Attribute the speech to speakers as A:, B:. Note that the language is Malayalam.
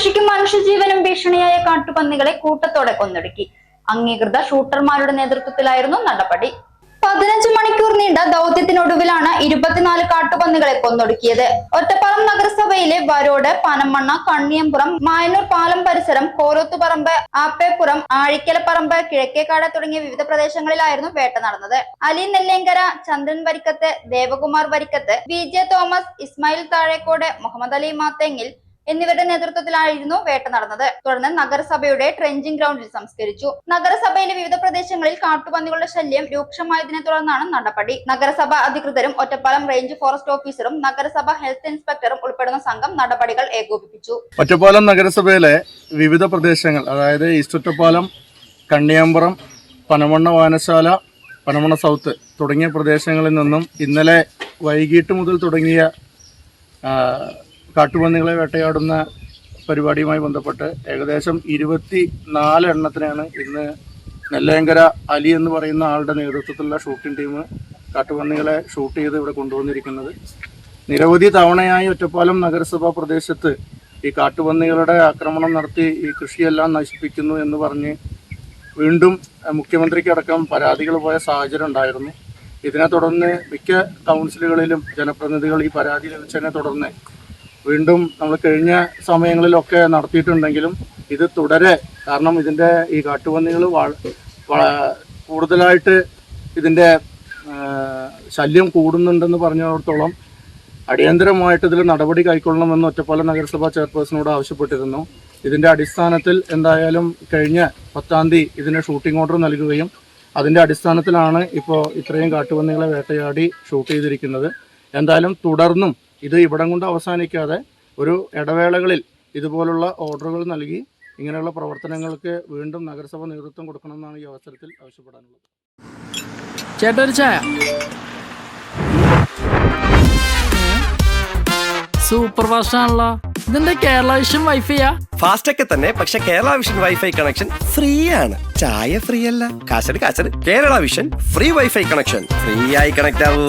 A: കൃഷിക്കും മനുഷ്യജീവനും ഭീഷണിയായ കാട്ടുപന്നികളെ കൂട്ടത്തോടെ കൊന്നൊടുക്കി. അംഗീകൃത ഷൂട്ടർമാരുടെ നേതൃത്വത്തിലായിരുന്നു നടപടി. 15 മണിക്കൂർ നീണ്ട ദൗത്യത്തിനൊടുവിലാണ് 24 കാട്ടുപന്നികളെ കൊന്നൊടുക്കിയത്. ഒറ്റപ്പാലം നഗരസഭയിലെ വരോട്, പനമണ്ണ, കണ്ണിയമ്പുറം, മായന്നൂർ പാലം പരിസരം, കോരോത്തുപറമ്പ്, ആപ്പേപ്പുറം, ആഴിക്കലപ്പറമ്പ്, കിഴക്കേക്കാട് തുടങ്ങിയ വിവിധ പ്രദേശങ്ങളിലായിരുന്നു വേട്ട നടന്നത്. അലി നെല്ലേങ്കര, ചന്ദ്രൻ വരിക്കത്ത്, ദേവകുമാർ വരിക്കത്ത്, VJ തോമസ്, ഇസ്മായിൽ താഴേക്കോട്, മുഹമ്മദ് അലി മാത്തേങ്ങിൽ എന്നിവരുടെ നേതൃത്വത്തിലായിരുന്നു വേട്ട നടന്നത്. തുടർന്ന് നഗരസഭയുടെ ട്രെഞ്ചിങ് ഗ്രൗണ്ടിൽ സംസ്കരിച്ചു. നഗരസഭയിലെ വിവിധ പ്രദേശങ്ങളിൽ കാട്ടുപന്നികളുടെ ശല്യം രൂക്ഷമായതിനെ തുടർന്നാണ് നടപടി. നഗരസഭ അധികൃതരും ഒറ്റപ്പാലം റേഞ്ച് ഫോറസ്റ്റ് ഓഫീസറും നഗരസഭ ഹെൽത്ത് ഇൻസ്പെക്ടറും ഉൾപ്പെടുന്ന സംഘം നടപടികൾ ഏകോപിപ്പിച്ചു.
B: ഒറ്റപ്പാലം നഗരസഭയിലെ വിവിധ പ്രദേശങ്ങൾ, അതായത് ഈസ്റ്റ് ഒറ്റപ്പാലം, കണ്ണിയാമ്പുറം, പനമണ്ണ വായനശാല, പനമണ്ണ സൗത്ത് തുടങ്ങിയ പ്രദേശങ്ങളിൽ നിന്നും ഇന്നലെ വൈകിട്ട് മുതൽ തുടങ്ങിയ കാട്ടുപന്നികളെ വേട്ടയാടുന്ന പരിപാടിയുമായി ബന്ധപ്പെട്ട് ഏകദേശം 24 എണ്ണത്തിനാണ് ഇന്ന് നെല്ലേങ്കര അലി എന്ന് പറയുന്ന ആളുടെ നേതൃത്വത്തിലുള്ള ഷൂട്ടിംഗ് ടീം കാട്ടുപന്നികളെ ഷൂട്ട് ചെയ്ത് ഇവിടെ കൊണ്ടുവന്നിരിക്കുന്നത്. നിരവധി തവണയായി ഒറ്റപ്പാലം നഗരസഭാ പ്രദേശത്ത് ഈ കാട്ടുപന്നികളുടെ ആക്രമണം നടത്തി ഈ കൃഷിയെല്ലാം നശിപ്പിക്കുന്നു എന്ന് പറഞ്ഞ് വീണ്ടും മുഖ്യമന്ത്രിക്കടക്കം പരാതികൾ പോയ സാഹചര്യം ഉണ്ടായിരുന്നു. ഇതിനെ തുടർന്ന് മിക്ക കൗൺസിലുകളിലും ജനപ്രതിനിധികൾ ഈ പരാതി ലഭിച്ചതിനെ തുടർന്ന് വീണ്ടും നമ്മൾ കഴിഞ്ഞ സമയങ്ങളിലൊക്കെ നടത്തിയിട്ടുണ്ടെങ്കിലും ഇത് തുടരെ, കാരണം ഇതിൻ്റെ ഈ കാട്ടുപന്നികൾ കൂടുതലായിട്ട് ഇതിൻ്റെ ശല്യം കൂടുന്നുണ്ടെന്ന് പറഞ്ഞിടത്തോളം അടിയന്തരമായിട്ട് ഇതിൽ നടപടി കൈക്കൊള്ളണമെന്ന് ഒറ്റപ്പാലം നഗരസഭാ ചെയർപേഴ്സണോട് ആവശ്യപ്പെട്ടിരുന്നു. ഇതിൻ്റെ അടിസ്ഥാനത്തിൽ എന്തായാലും കഴിഞ്ഞ 10-ാം തീയതി ഇതിന് ഷൂട്ടിംഗ് ഓർഡർ നൽകുകയും അതിൻ്റെ അടിസ്ഥാനത്തിലാണ് ഇപ്പോൾ ഇത്രയും കാട്ടുപന്നികളെ വേട്ടയാടി ഷൂട്ട് ചെയ്തിരിക്കുന്നത്. എന്തായാലും തുടർന്നും ഇത് ഇവിടം കൊണ്ട് അവസാനിക്കാതെ ഒരു ഇടവേളകളിൽ ഇതുപോലുള്ള ഓർഡറുകൾ നൽകി ഇങ്ങനെയുള്ള പ്രവർത്തനങ്ങൾക്ക് വീണ്ടും നഗരസഭ നേതൃത്വം കൊടുക്കണമെന്നാണ് ഈ അവസരത്തിൽ ആവശ്യപ്പെടാനുള്ളത്.
C: ചേട്ടാ ഒരു ചായ. സൂപ്പർ ഫാസ്റ്റ് ആണല്ലോ. ഇതിന്റെ കേരള വിഷൻ വൈഫൈയാ?
D: ഫാസ്റ്റ് ഒക്കെ തന്നെ, പക്ഷെ Kerala vision wifi connection free ആണ്. ചായ ഫ്രീ അല്ല, കാശട്. Kerala vision free wifi connection. Free ആയി കണക്ട് ആവൂ.